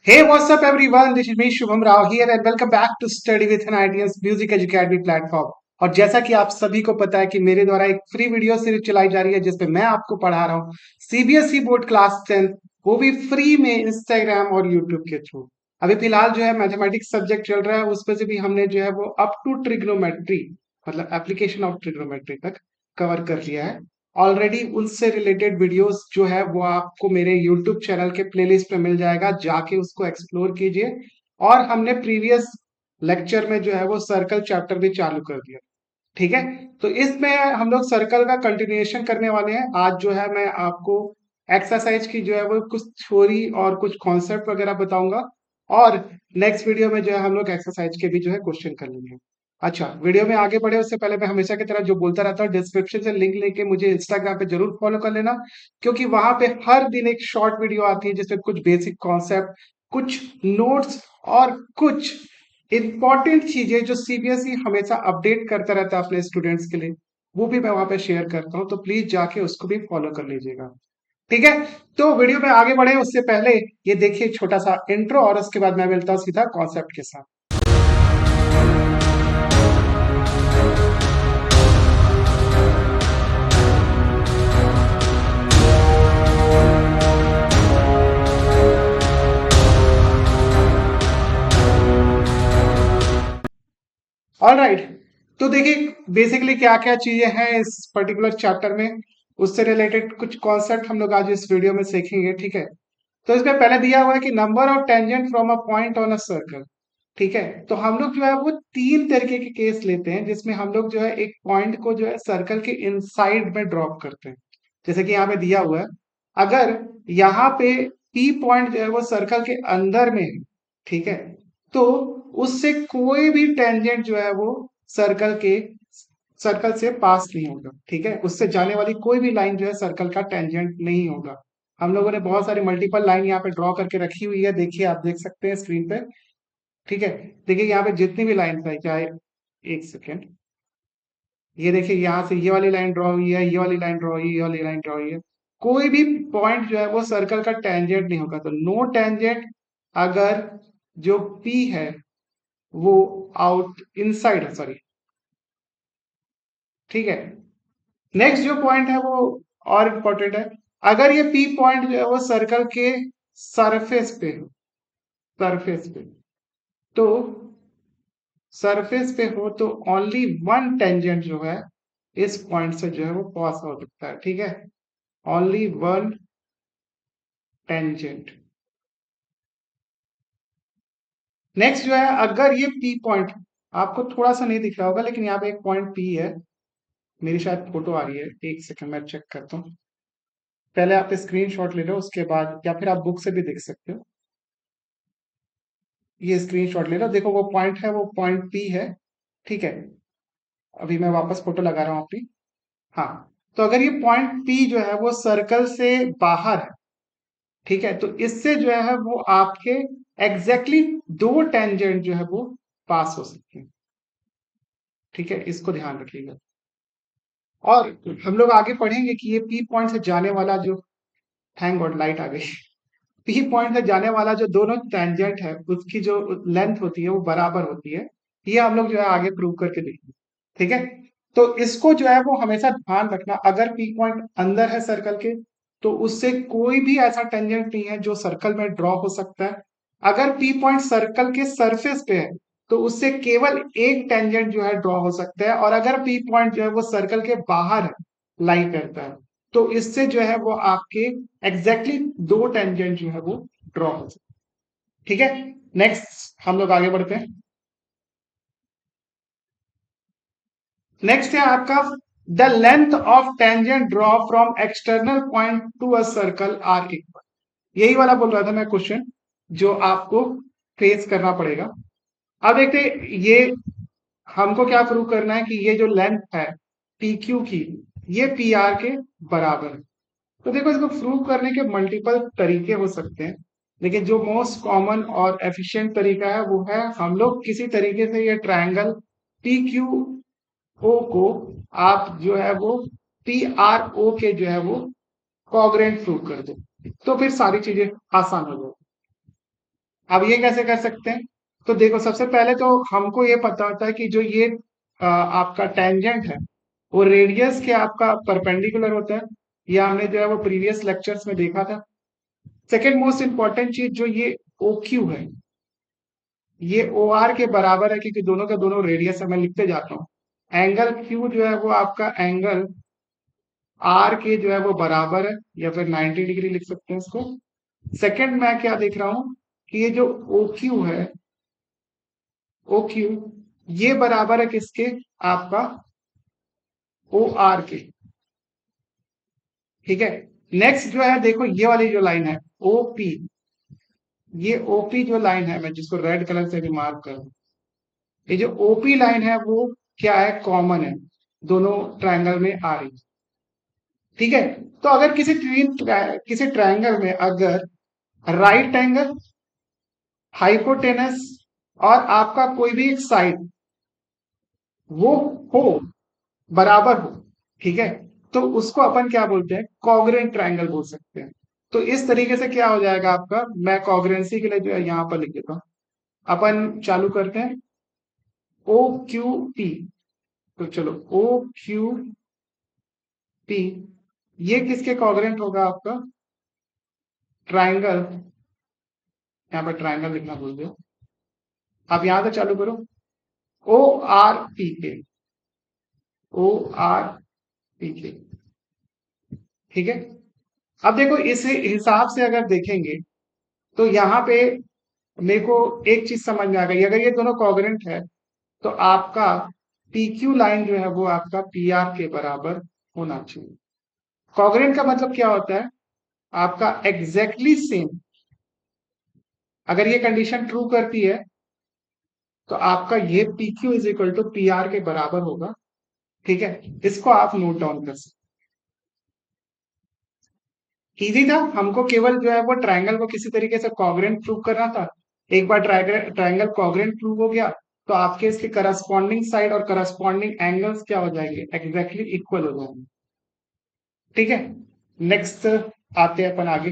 Hey, what's up, everyone? This is me, Shubham Rao here, and welcome back to Study with an ITS Music Academy platform. और जैसा कि आप सभी को पता है कि मेरे द्वारा एक फ्री वीडियो सीरीज चलाई जा रही है जिसपे मैं आपको पढ़ा रहा हूँ सीबीएसई बोर्ड क्लास 10, वो भी फ्री में इंस्टाग्राम और यूट्यूब के थ्रू। अभी फिलहाल जो है मैथमेटिक्स सब्जेक्ट चल रहा है, उस पर से भी हमने जो है वो अप टू ट्रिग्नोमेट्री मतलब एप्लीकेशन ऑफ ट्रिग्नोमेट्री तक कवर कर लिया है। ऑलरेडी उनसे रिलेटेड वीडियोस जो है वो आपको मेरे यूट्यूब चैनल के प्लेलिस्ट में मिल जाएगा, जाके उसको एक्सप्लोर कीजिए। और हमने प्रीवियस लेक्चर में जो है वो सर्कल चैप्टर भी चालू कर दिया। ठीक है, तो इसमें हम लोग सर्कल का कंटिन्यूएशन करने वाले हैं। आज जो है मैं आपको एक्सरसाइज की जो है वो कुछ थ्योरी और कुछ कॉन्सेप्ट वगैरह बताऊंगा। और नेक्स्ट वीडियो में जो है हम लोग एक्सरसाइज के भी जो है क्वेश्चन कर लेंगे। अच्छा, वीडियो में आगे बढ़े उससे पहले मैं हमेशा की तरह जो बोलता रहता हूँ, डिस्क्रिप्शन से लिंक लेके मुझे इंस्टाग्राम पे जरूर फॉलो कर लेना, क्योंकि वहां पे हर दिन एक शॉर्ट वीडियो आती है जिसमें कुछ बेसिक कॉन्सेप्ट, कुछ नोट्स और कुछ इंपॉर्टेंट चीजें जो सीबीएसई हमेशा अपडेट करता रहता है अपने स्टूडेंट्स के लिए, वो भी मैं वहां पे शेयर करता हूँ। तो प्लीज जाके उसको भी फॉलो कर लीजिएगा। ठीक है, तो वीडियो में आगे बढ़े उससे पहले ये देखिए छोटा सा इंट्रो, और उसके बाद मैं मिलता हूँ सीधा कॉन्सेप्ट के साथ। ऑल राइट, तो देखिए बेसिकली क्या क्या चीजें हैं इस पर्टिकुलर चैप्टर में, उससे रिलेटेड कुछ कॉन्सेप्ट हम लोग आज इस वीडियो में सीखेंगे। ठीक है, तो इसमें पहले दिया हुआ है कि number of tangent from a point on a circle. ठीक है, तो हम लोग जो है वो तीन तरीके के केस लेते हैं जिसमें हम लोग जो है एक पॉइंट को जो है सर्कल के इनसाइड में ड्रॉप करते हैं। जैसे कि यहाँ पे दिया हुआ है, अगर यहाँ पे पी पॉइंट जो है वो सर्कल के अंदर में है, ठीक है, तो उससे कोई भी टेंजेंट जो है वो सर्कल के सर्कल से पास नहीं होगा। ठीक है, उससे जाने वाली कोई भी लाइन जो है सर्कल का टेंजेंट नहीं होगा। हम लोगों ने बहुत सारी मल्टीपल लाइन यहाँ पे ड्रॉ करके रखी हुई है, देखिए आप देख सकते हैं स्क्रीन पे। ठीक है, देखिए यहाँ पे जितनी भी लाइन है, चाहे एक सेकेंड, ये देखिए यहाँ से ये वाली लाइन ड्रॉ हुई है, ये वाली लाइन ड्रॉ हुई है, ये वाली लाइन ड्रॉ हुई है, कोई भी पॉइंट जो है वो सर्कल का टेंजेंट नहीं होगा। तो नो टेंजेंट अगर जो पी है वो आउट इनसाइड है, सॉरी। ठीक है, नेक्स्ट जो पॉइंट है वो और इम्पोर्टेंट है, अगर ये पी पॉइंट जो है वो सर्कल के सरफेस पे हो, सरफेस पे, तो सरफेस पे हो तो ओनली वन टेंजेंट जो है इस पॉइंट से जो है वो पास हो सकता है। ठीक है, ओनली वन टेंजेंट। नेक्स्ट जो है, अगर ये पी पॉइंट आपको थोड़ा सा नहीं दिख रहा होगा, लेकिन यहाँ पे एक पॉइंट पी है, मेरी शायद फोटो आ रही है, एक सेकंड मैं चेक करता हूँ। पहले आप स्क्रीनशॉट ले लो, उसके बाद या फिर आप बुक से भी देख सकते हो। ये स्क्रीनशॉट ले लो, देखो वो पॉइंट है, वो पॉइंट पी है। ठीक है, अभी मैं वापस फोटो लगा रहा हूँ अपनी। हाँ, तो अगर ये पॉइंट पी जो है वो सर्कल से बाहर है, ठीक है, तो इससे जो है वो आपके एग्जैक्टली दो टेंजेंट जो है वो पास हो सकते हैं। ठीक है, इसको ध्यान रखिएगा। और हम लोग आगे पढ़ेंगे कि ये पी पॉइंट से जाने वाला जो, थैंक गॉड लाइट आ गई, पी पॉइंट से जाने वाला जो दोनों टेंजेंट है उसकी जो लेंथ होती है वो बराबर होती है। ये हम लोग जो है आगे प्रूव करके देखेंगे। ठीक है, तो इसको जो है वो हमेशा ध्यान रखना, अगर पी पॉइंट अंदर है सर्कल के तो उससे कोई भी ऐसा टेंजेंट नहीं है जो सर्कल में ड्रॉ हो सकता है। अगर पी पॉइंट सर्कल के सरफेस पे है तो उससे केवल एक टेंजेंट जो है ड्रॉ हो सकता है, और अगर पी पॉइंट जो है वो सर्कल के बाहर है, लाई करता है, तो इससे जो है वो आपके एग्जैक्टली दो टेंजेंट जो है वो ड्रॉ हो सकते हैं। ठीक है, नेक्स्ट हम लोग आगे बढ़ते हैं। नेक्स्ट है आपका, the length of tangent draw from external point to a circle are equal. यही वाला बोल रहा था मैं क्वेश्चन जो आपको फेस करना पड़ेगा। अब देखते हैं, ये हमको क्या प्रूव करना है कि ये जो लेंथ है पी क्यू की, ये पी आर के बराबर है। तो देखो, इसको प्रूव करने के मल्टीपल तरीके हो सकते हैं, लेकिन जो मोस्ट कॉमन और एफिशिएंट तरीका है वो है हम लोग किसी तरीके से ये ट्रायंगल पी क्यू ओ को आप जो है वो पी आर ओ के जो है वो कॉग्रेंट प्रूव कर दो, तो फिर सारी चीजें आसान हो जाएगी। अब ये कैसे कर सकते हैं? तो देखो, सबसे पहले तो हमको ये पता होता है कि जो ये आपका टेंजेंट है वो रेडियस के आपका परपेंडिकुलर होता है। ये हमने जो है वो प्रीवियस लेक्चर्स में देखा था। सेकेंड मोस्ट इंपॉर्टेंट चीज, जो ये ओ क्यू है, ये ओ आर के बराबर है, क्योंकि दोनों का दोनों रेडियस है। मैं लिखते जाता हूँ, एंगल क्यू जो है वो आपका एंगल आर के जो है वो बराबर है, या फिर 90 डिग्री लिख सकते हैं इसको। सेकंड, मैं क्या देख रहा हूं कि ये जो ओ क्यू है, ओ क्यू, ये बराबर है किसके? आपका ओ आर के। ठीक है। नेक्स्ट जो है, देखो ये वाली जो लाइन है ओ पी, ये ओपी जो लाइन है, मैं जिसको रेड कलर से भी मार्क करूं, ये जो ओपी लाइन है वो क्या है? कॉमन है, दोनों ट्रायंगल में आ रही। ठीक है। तो अगर किसी ट्रायंगल में अगर राइट एंगल, हाइपोटेनस और आपका कोई भी एक साइड वो हो, बराबर हो, ठीक है, तो उसको अपन क्या बोलते हैं? कॉन्ग्रुएंट ट्रायंगल बोल सकते हैं। तो इस तरीके से क्या हो जाएगा आपका, मैं कॉन्ग्रुएंसी के लिए जो है यहां पर लिख देता हूं। अपन चालू करते हैं, ओ क्यू पी। तो चलो, ओ क्यू पी, ये किसके कॉन्ग्रुएंट होगा? आपका ट्रायंगल, यहाँ पर ट्रायंगल लिखना भूल गए। आप यहां से चालू करो, ओ आर पी के, ओ आर पी के। ठीक है। अब देखो, इस हिसाब से अगर देखेंगे तो यहाँ पे मेरे को एक चीज समझ में आ गई। अगर ये दोनों कॉन्ग्रुएंट है तो आपका पी क्यू लाइन जो है वो आपका पी आर के बराबर होना चाहिए। कॉन्ग्रुएंट का मतलब क्या होता है? आपका एग्जैक्टली सेम। अगर ये कंडीशन ट्रू करती है तो आपका ये P Q is equal to P R के बराबर होगा। ठीक है। इसको आप नोट डाउन कर सकते। इजी था, हमको केवल जो है वो ट्रायंगल को किसी तरीके से कॉन्ग्रुएंट प्रूव करना था। एक बार ट्रायंगल कॉन्ग्रुएंट प्रूव हो गया तो आपके इसके करस्पॉन्डिंग साइड और करस्पॉन्डिंग एंगल्स क्या हो जाएंगे? एग्जैक्टली इक्वल हो जाएंगे। ठीक है। नेक्स्ट आते हैं अपन आगे।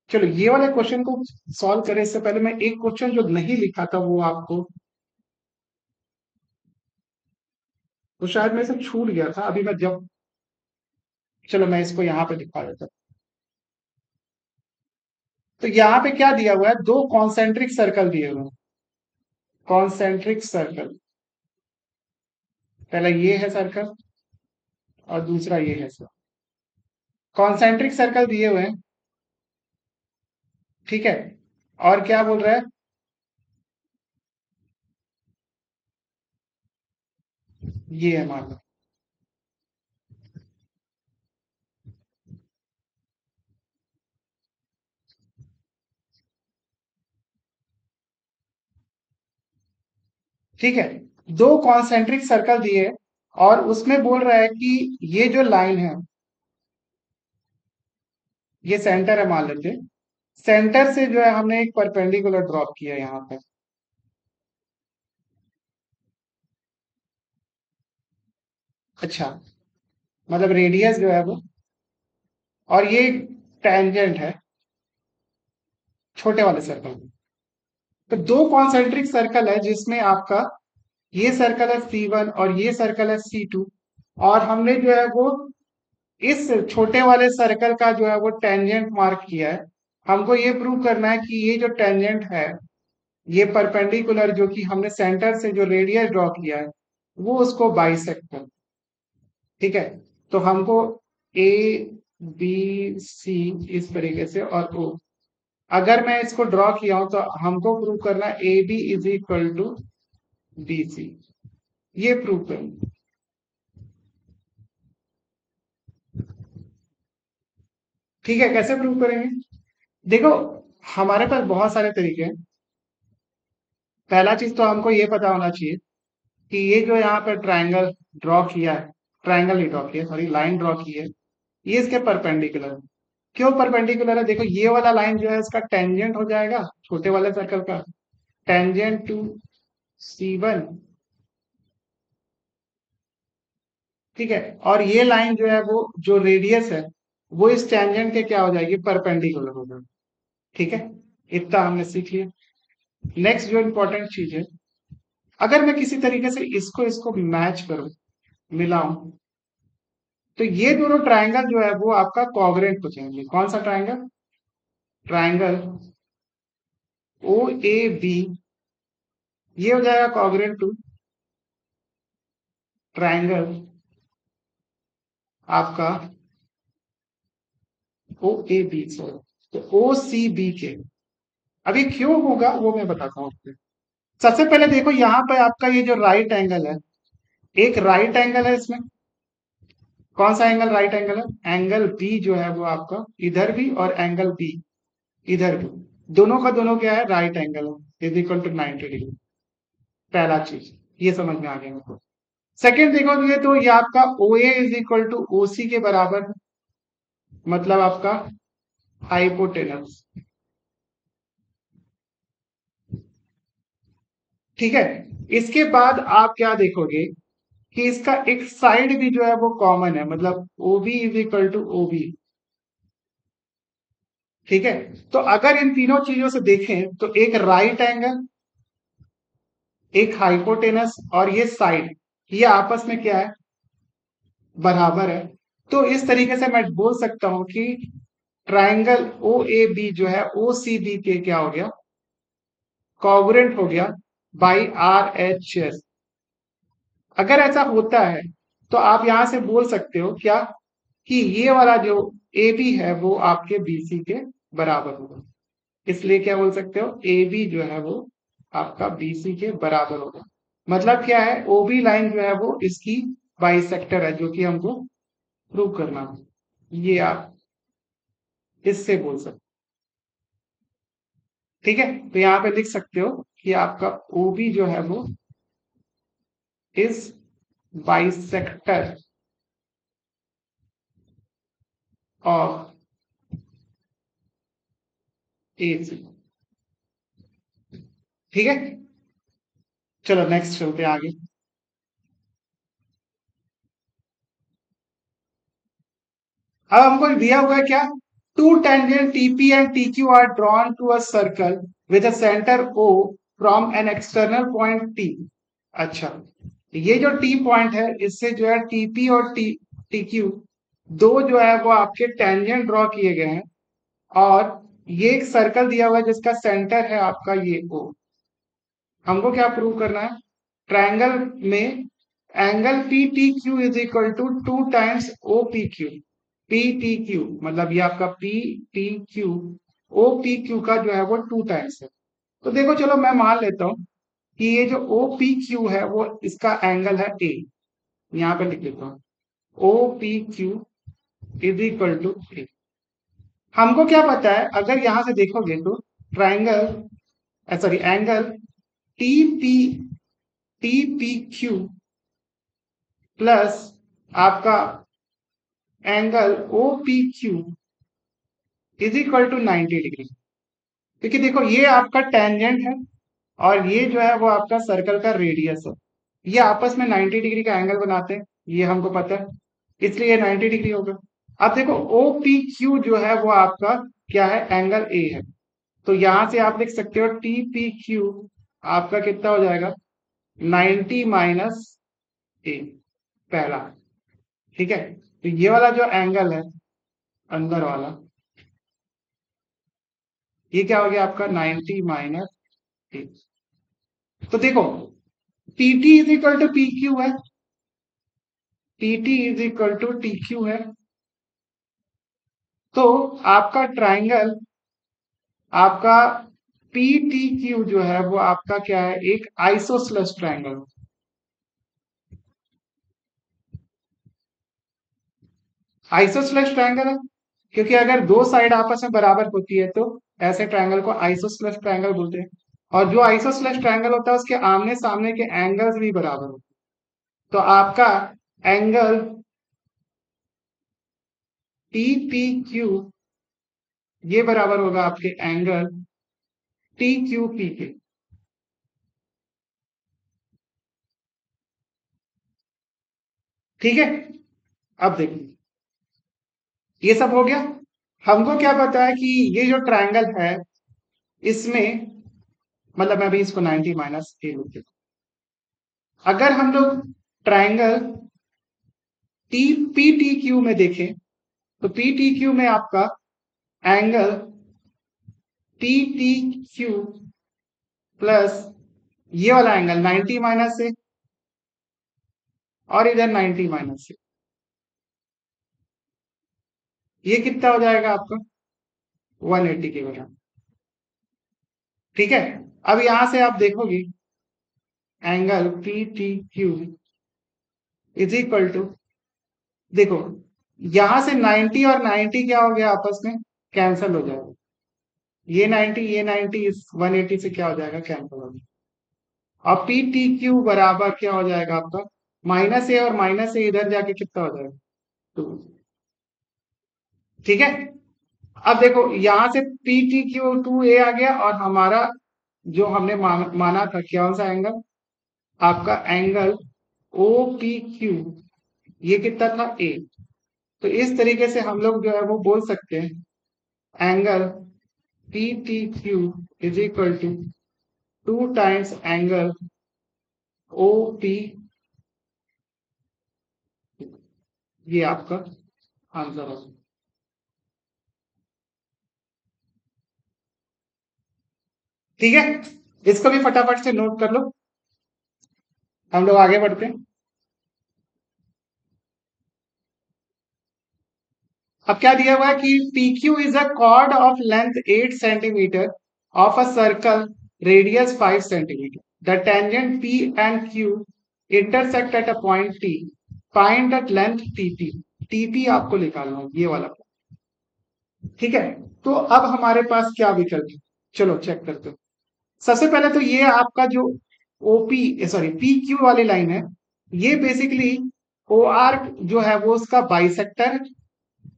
चलो, ये वाले क्वेश्चन को सॉल्व करें इससे पहले मैं एक क्वेश्चन जो नहीं लिखा था वो आपको, वो शायद मेरे से छूट गया था अभी मैं जब, चलो मैं इसको यहाँ पे दिखा देता हूँ। तो यहाँ पे क्या दिया हुआ है? दो कॉन्सेंट्रिक सर्कल दिए हुए हैं। कॉन्सेंट्रिक सर्कल, पहला ये है सर्कल और दूसरा ये है सर्कल। कॉन्सेंट्रिक सर्कल दिए हुए हैं। ठीक है। और क्या बोल रहा है? ये है, मान लो। ठीक है। दो कॉन्सेंट्रिक सर्कल दिए और उसमें बोल रहा है कि ये जो लाइन है, ये सेंटर है मान लेते हैं। सेंटर से जो है हमने एक परपेंडिकुलर ड्रॉप किया यहाँ पे। अच्छा, मतलब रेडियस जो है वो, और ये टेंजेंट है छोटे वाले सर्कल में। तो दो कॉन्सेंट्रिक सर्कल है जिसमें आपका ये सर्कल है C1 और ये सर्कल है C2। और हमने जो है वो इस छोटे वाले सर्कल का जो है वो टेंजेंट मार्क किया है। हमको ये प्रूव करना है कि ये जो टेंजेंट है, ये परपेंडिकुलर जो कि हमने सेंटर से जो रेडियस ड्रॉ किया है वो उसको बाइसेक्ट कर। ठीक है। तो हमको ए बी सी इस तरीके से और ओ, अगर मैं इसको ड्रॉ किया हूं तो हमको प्रूव करना A B is equal to B C. ये प्रूव करूंगा। ठीक है, कैसे प्रूव करेंगे? देखो, हमारे पास बहुत सारे तरीके हैं। पहला चीज तो हमको ये पता होना चाहिए कि ये जो यहाँ पे ट्रायंगल ड्रॉ किया है, ट्रायंगल नहीं ड्रॉ किया, सॉरी, लाइन ड्रॉ की है, ये इसके परपेंडिकुलर है। क्यों परपेंडिकुलर है? देखो, ये वाला लाइन जो है इसका टेंजेंट हो जाएगा छोटे वाले सर्कल का, टेंजेंट टू C1। ठीक है। और ये लाइन जो है वो जो रेडियस है वो इस टेंजेंट के क्या हो जाएगी? परपेंडिकुलर हो जाएगी। ठीक है। इतना हमने सीख लिया। नेक्स्ट जो इंपॉर्टेंट चीज है, अगर मैं किसी तरीके से इसको इसको मैच करूं, मिलाऊं, तो ये दोनों ट्राइंगल जो है वो आपका कॉन्ग्रुएंट हो जाएंगे। कौन सा triangle? Triangle O A B, ये हो जाएगा कॉन्ग्रुएंट टू ट्राइंगल आपका ओ ए बी, सॉरी, तो ओ सी बी के। अभी क्यों होगा वो मैं बताता हूँ आपको। सबसे पहले देखो यहाँ पे आपका ये जो राइट एंगल है, एक राइट एंगल है इसमें। कौन सा एंगल राइट एंगल है? एंगल बी जो है वो आपका इधर भी, और एंगल बी इधर भी, दोनों का दोनों क्या है? राइट एंगल है, इज इक्वल टू 90 डिग्री। पहला चीज ये समझ में आ गया मेरे को। सेकेंड देखोगे तो ये आपका ओ ए इज इक्वल टू ओ सी के बराबर है, मतलब आपका हाइपोटेनस। ठीक है। इसके बाद आप क्या देखोगे कि इसका एक साइड भी जो है वो कॉमन है, मतलब O B is equal to O B. ठीक है। तो अगर इन तीनों चीजों से देखें तो एक राइट एंगल, एक हाइपोटेनस, और ये साइड, ये आपस में क्या है? बराबर है। तो इस तरीके से मैं बोल सकता हूं कि ट्राइंगल ओ ए बी जो है ओ सी बी के क्या हो गया? कॉन्ग्रुएंट हो गया बाई आर एच एस। अगर ऐसा होता है तो आप यहां से बोल सकते हो क्या? कि ये वाला जो ए बी है वो आपके बी सी के बराबर होगा। इसलिए क्या बोल सकते हो? ए बी जो है वो आपका बी सी के बराबर होगा। मतलब क्या है? ओ बी लाइन जो है वो इसकी बाइसेक्टर है, जो कि हमको प्रूव करना है। ये आप इससे बोल सकते। ठीक है। तो यहाँ पे लिख सकते हो कि आपका ओ बी जो है वो इज बाइसेक्टर ऑफ ए सी। ठीक है। चलो नेक्स्ट चलते हैं आगे। अब हमको दिया हुआ है क्या? Two tangent T P and T Q are drawn to a circle with a centre O from an external point T. अच्छा, ये जो टी पॉइंट है, इससे जो है टीपी और टी टीक्यू दो जो है वो आपके टेंजेंट ड्रॉ किए गए हैं, और ये एक सर्कल दिया हुआ है जिसका सेंटर है आपका ये ओ। हमको क्या प्रूव करना है? ट्रायंगल में angle P T Q is equal to two times O P Q. P T Q मतलब ये आपका P T Q O P Q का जो है वो टू टाइम्स है। तो देखो, चलो मैं मान लेता हूं कि ये जो ओ पी क्यू है वो इसका एंगल है ए। यहां पे लिख लेता हूं O P Q is equal to A. हमको क्या पता है? अगर यहां से देखोगे तो triangle, sorry, angle T P T P Q plus आपका angle O P Q is equal to 90 degree. क्योंकि देखो, ये आपका टेंजेंट है और ये जो है वो आपका सर्कल का रेडियस है। ये आपस में 90 डिग्री का एंगल बनाते हैं, ये हमको पता है, इसलिए ये 90 डिग्री होगा। अब देखो, ओ पी क्यू जो है वो आपका क्या है? एंगल ए है। तो यहां से आप लिख सकते हो टी पी क्यू आपका कितना हो जाएगा? 90 माइनस ए, पहला। ठीक है। तो ये वाला जो एंगल है अंदर वाला, ये क्या हो गया आपका? 90 माइनस ए। तो देखो, P T is equal to P Q है, T T is equal to T Q है। तो आपका ट्राइंगल, आपका पी टी क्यू जो है वो आपका क्या है? एक आइसोसलेस ट्राइंगल। आइसोसलेस ट्राइंगल है क्योंकि अगर दो साइड आपस में बराबर होती है तो ऐसे ट्राइंगल को आइसोसलेस ट्राइंगल बोलते हैं। और जो आइसोसलेस ट्राइंगल होता है उसके आमने सामने के एंगल्स भी बराबर होते हैं। तो आपका एंगल टी पी क्यू ये बराबर होगा आपके एंगल टी क्यू पी के। ठीक है। अब देखिए, ये सब हो गया। हमको क्या पता है कि ये जो ट्रायंगल है इसमें मतलब मैं अभी इसको 90 माइनस ए लिख देता हूं। अगर हम लोग triangle T P T Q में देखें तो पी टी क्यू में आपका angle T T Q plus ये वाला एंगल 90 माइनस ए और इधर 90 माइनस ए, ये कितना हो जाएगा आपका 180 के बराबर। ठीक है, अब यहां से आप देखोगे angle P T Q is equal to, देखो यहां से 90 और 90 क्या हो गया आपस में कैंसिल हो जाएगा, ये 90 इस 180 से क्या हो जाएगा कैंसिल हो जाएगा। और पी टी क्यू बराबर क्या हो जाएगा आपका माइनस ए और माइनस ए इधर जाके कितना हो जाएगा 2। ठीक है, अब देखो यहां से पी टी क्यू 2 ए आ गया और हमारा जो हमने माना था कौन सा एंगल आपका एंगल ओ पी क्यू, ये कितना था ए। तो इस तरीके से हम लोग जो है वो बोल सकते हैं angle P T Q is equal to 2 times angle O P, ये आपका आंसर है। ठीक है, इसको भी फटाफट से नोट कर लो, हम लोग आगे बढ़ते हैं। अब क्या दिया हुआ है कि PQ is a cord of length 8 centimetre of a circle radius 5 centimetre, the tangent P and Q intersect at a point T, find the length TP। TP आपको निकालना है ये वाला। ठीक है, तो अब हमारे पास क्या विकल्प है, चलो चेक करते हैं। सबसे पहले तो ये आपका जो ओपी सॉरी पी क्यू वाली लाइन है, ये बेसिकली ओ आर जो है वो उसका बाइसेक्टर है।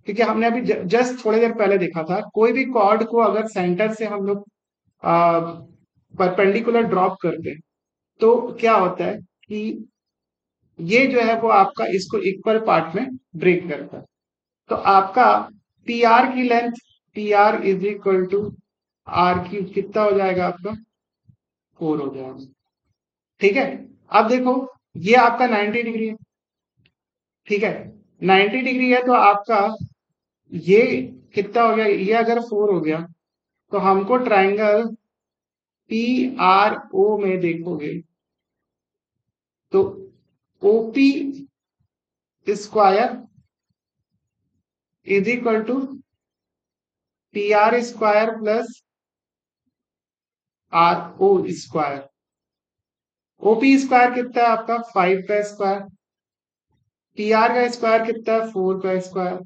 क्योंकि हमने अभी जस्ट थोड़ी देर पहले देखा था कोई भी कॉर्ड को अगर सेंटर से हम लोग परपेंडिकुलर ड्रॉप करते हैं तो क्या होता है कि ये जो है वो आपका इसको इक्वल पार्ट में ब्रेक करता है। तो आपका पी आर की length P R is equal to R Q कितना हो जाएगा आपका 4 हो जाएगा। ठीक है, अब देखो ये आपका 90 डिग्री है। ठीक है, 90 डिग्री है तो आपका ये कितना हो गया, ये अगर 4 हो गया तो हमको ट्राइंगल पी आर ओ में देखोगे तो O P square is equal to P R square plus R O square. O P square कितना है आपका 5 का स्क्वायर, पी आर का स्क्वायर कितना है 4 का स्क्वायर,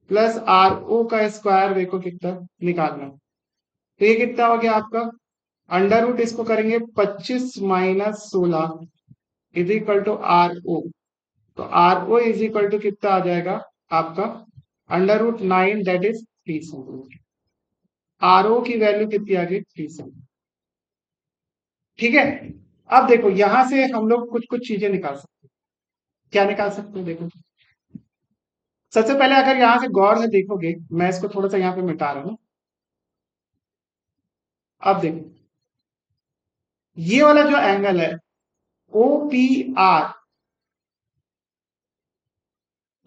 प्लस आर ओ का स्क्वायर देखो कितना निकालना। तो ये कितना हो गया आपका अंडर रूट इसको करेंगे 25 minus 16 is equal to R O. तो R O is equal to कितना आ जाएगा आपका under root 9 that is 3 centimetre. R O की वैल्यू कितनी आ गई 3 सेंटीमीटर। ठीक है, अब देखो यहां से हम लोग कुछ कुछ चीजें निकाल सकते हैं। क्या निकाल सकते हैं देखो, सबसे पहले अगर यहां से गौर से देखोगे मैं इसको थोड़ा सा यहाँ पे मिटा रहा हूं। अब देखो ये वाला जो एंगल है ओ पी आर,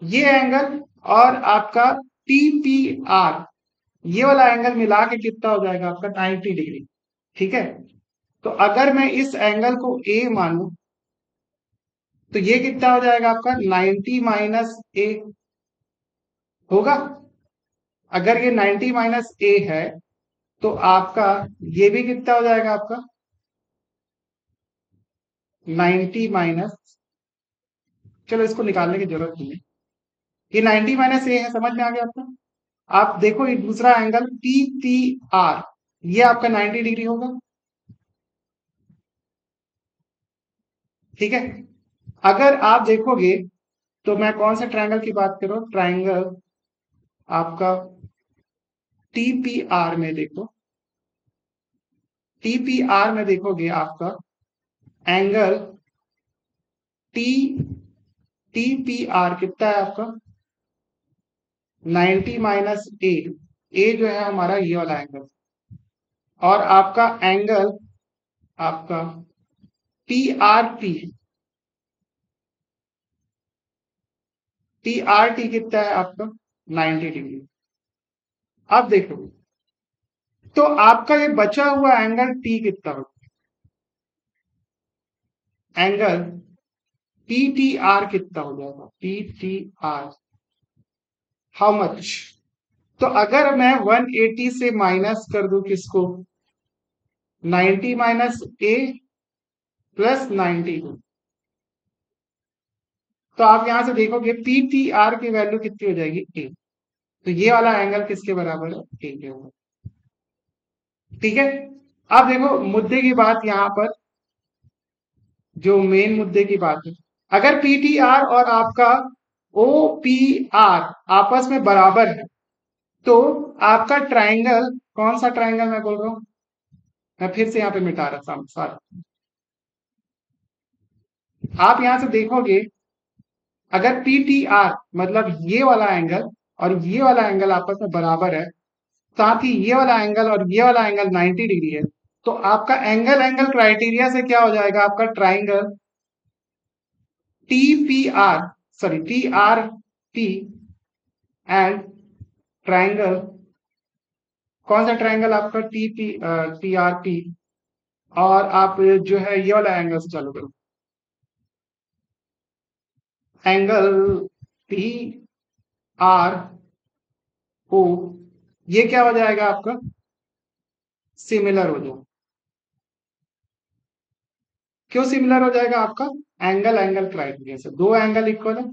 ये एंगल और आपका टी पी आर, ये वाला एंगल मिला के कितना हो जाएगा आपका 90 डिग्री। ठीक है, तो अगर मैं इस एंगल को ए मानूं तो ये कितना हो जाएगा आपका 90 माइनस ए होगा। अगर ये 90 माइनस ए है तो आपका ये भी कितना हो जाएगा आपका 90 माइनस, चलो इसको निकालने की जरूरत नहीं है, ये 90 माइनस ए है, समझ में आ गया आपको। आप देखो ये दूसरा एंगल पी टी आर, ये आपका 90 डिग्री होगा। ठीक है, अगर आप देखोगे तो मैं कौन सा ट्रायंगल की बात कर रहा हूं, ट्रायंगल आपका टीपीआर में देखो, टीपीआर में देखोगे आपका एंगल टी टीपीआर कितना है आपका 90 माइनस ए, ए जो है हमारा ये वाला एंगल, और आपका एंगल आपका P R T, T R T कितना है आपका 90 डिग्री। अब देखो, तो आपका ये बचा हुआ एंगल टी कितना होगा, एंगल पी टी आर कितना हो जाएगा, P T R how much. तो अगर मैं 180 से माइनस कर दूं किसको, 90 माइनस ए प्लस 90, तो आप यहां से देखोगे पी टी आर की वैल्यू कितनी हो जाएगी ए। तो ये वाला एंगल किसके बराबर है, ए के ऊपर। ठीक है। अब देखो मुद्दे की बात यहां पर, जो मेन मुद्दे की बात है, अगर पीटीआर और आपका ओ पी आर आपस में बराबर है, तो आपका ट्राइंगल, कौन सा ट्राइंगल मैं बोल रहा हूं, मैं फिर से यहां पे मिटा रहा हूं सारा। आप यहां से देखोगे, अगर पीटीआर मतलब ये वाला एंगल और ये वाला एंगल आपस में बराबर है, साथ ही ये वाला एंगल और ये वाला एंगल 90 डिग्री है, तो आपका एंगल एंगल क्राइटेरिया से क्या हो जाएगा, आपका triangle T P R, sorry T R P and triangle, कौन सा ट्राइंगल आपका T P T R P, और आप जो है ये वाला एंगल से चालू करो, एंगल पी आर ओ, ये क्या हो जाएगा आपका, सिमिलर हो जाएगा। क्यों सिमिलर हो जाएगा आपका, एंगल एंगल क्राइटेरिया से दो एंगल इक्वल है।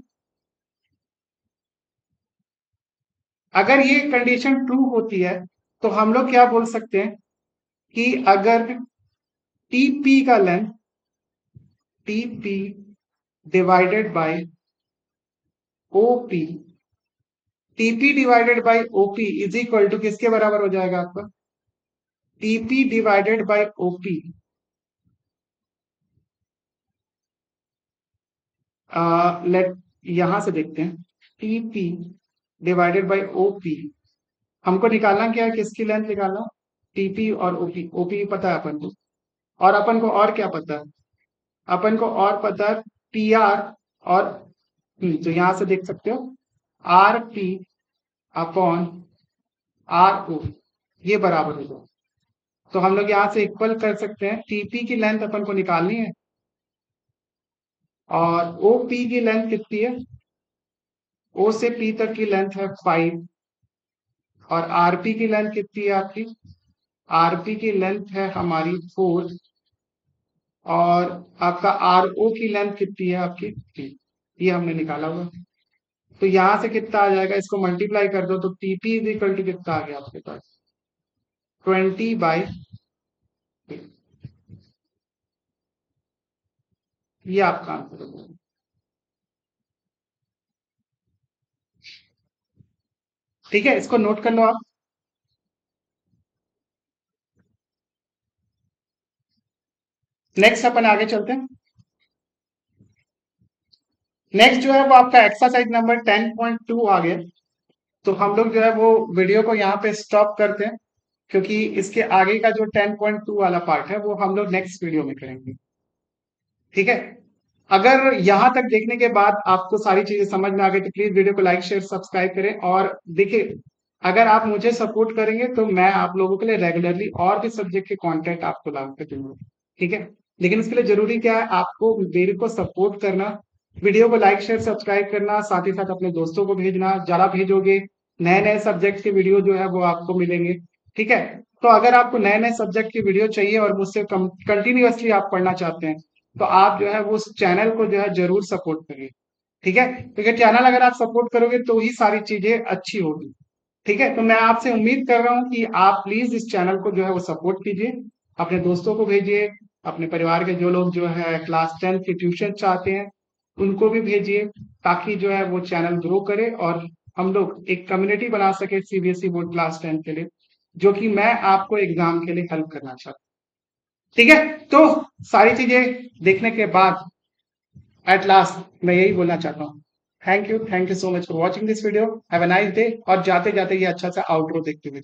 अगर ये कंडीशन ट्रू होती है, तो हम लोग क्या बोल सकते हैं कि अगर टीपी का length, T P divided by O P, T P divided by O P is equal to किसके बराबर हो जाएगा आपका, T P divided by O P, let यहां से देखते हैं, टीपी डिवाइडेड बाय ओपी, हमको निकालना क्या है, किसकी लेंथ निकालना, टीपी और ओपी, ओपी पता है अपन को, और अपन को और क्या पता है, अपन को और पता है टी आर और तो यहां से देख सकते हो R P upon R O, ये बराबर हो जाए। तो हम लोग यहां से इक्वल कर सकते हैं, टीपी की लेंथ अपन को निकालनी है और ओपी की लेंथ कितनी है, ओ से पी तक की लेंथ है 5, और आरपी की लेंथ कितनी है आपकी, आरपी की लेंथ है हमारी 4, और आपका आर ओ की लेंथ कितनी है आपकी 3, ये हमने निकाला हुआ। तो यहां से कितना आ जाएगा, इसको मल्टीप्लाई कर दो, तो टीपी इज इक्वल टू कितना आ गया आपके पास, 20/, ये आपका आंसर होगा। ठीक है, इसको नोट कर लो आप। नेक्स्ट अपन आगे चलते हैं। नेक्स्ट जो है वो आपका एक्सरसाइज नंबर 10.2 आ गया। तो हम लोग जो है वो वीडियो को यहाँ पे स्टॉप करते हैं, क्योंकि इसके आगे का जो 10.2 वाला पार्ट है वो हम लोग नेक्स्ट वीडियो में करेंगे। ठीक है। अगर यहां तक देखने के बाद आपको सारी चीजें समझ में आ गई, तो प्लीज वीडियो को लाइक शेयर सब्सक्राइब करें। और देखिए, अगर आप मुझे सपोर्ट करेंगे तो मैं आप लोगों के लिए रेगुलरली और भी सब्जेक्ट के कंटेंट आपको ला के दूंगा। ठीक है। लेकिन इसके लिए जरूरी क्या है, आपको मेरे को सपोर्ट करना, वीडियो को लाइक शेयर सब्सक्राइब करना, साथ ही साथ अपने दोस्तों को भेजना, ज्यादा भेजोगे नए नए सब्जेक्ट के वीडियो जो है वो आपको मिलेंगे। ठीक है। तो अगर आपको नए नए सब्जेक्ट की वीडियो चाहिए और मुझसे कंटिन्यूअसली आप पढ़ना चाहते हैं, तो आप जो है वो उस चैनल को जो है जरूर सपोर्ट करिए। ठीक है। क्योंकि चैनल अगर आप सपोर्ट करोगे तो ही सारी चीजें अच्छी होगी। ठीक है। तो मैं आपसे उम्मीद कर रहा हूं कि आप प्लीज इस चैनल को जो है वो सपोर्ट कीजिए, अपने दोस्तों को भेजिए, अपने परिवार के जो लोग जो है क्लास 10 की ट्यूशन चाहते हैं उनको भी भेजिए, ताकि जो है वो चैनल ग्रो करे और हम लोग एक कम्युनिटी बना सके सीबीएसई बोर्ड क्लास 10 के लिए, जो कि मैं आपको एग्जाम के लिए हेल्प करना चाहता हूँ। ठीक है। तो सारी चीजें देखने के बाद एट लास्ट मैं यही बोलना चाहता हूँ, thank you so much for watching this video, have a nice day. और जाते जाते ये अच्छा सा आउटरो देखते हुए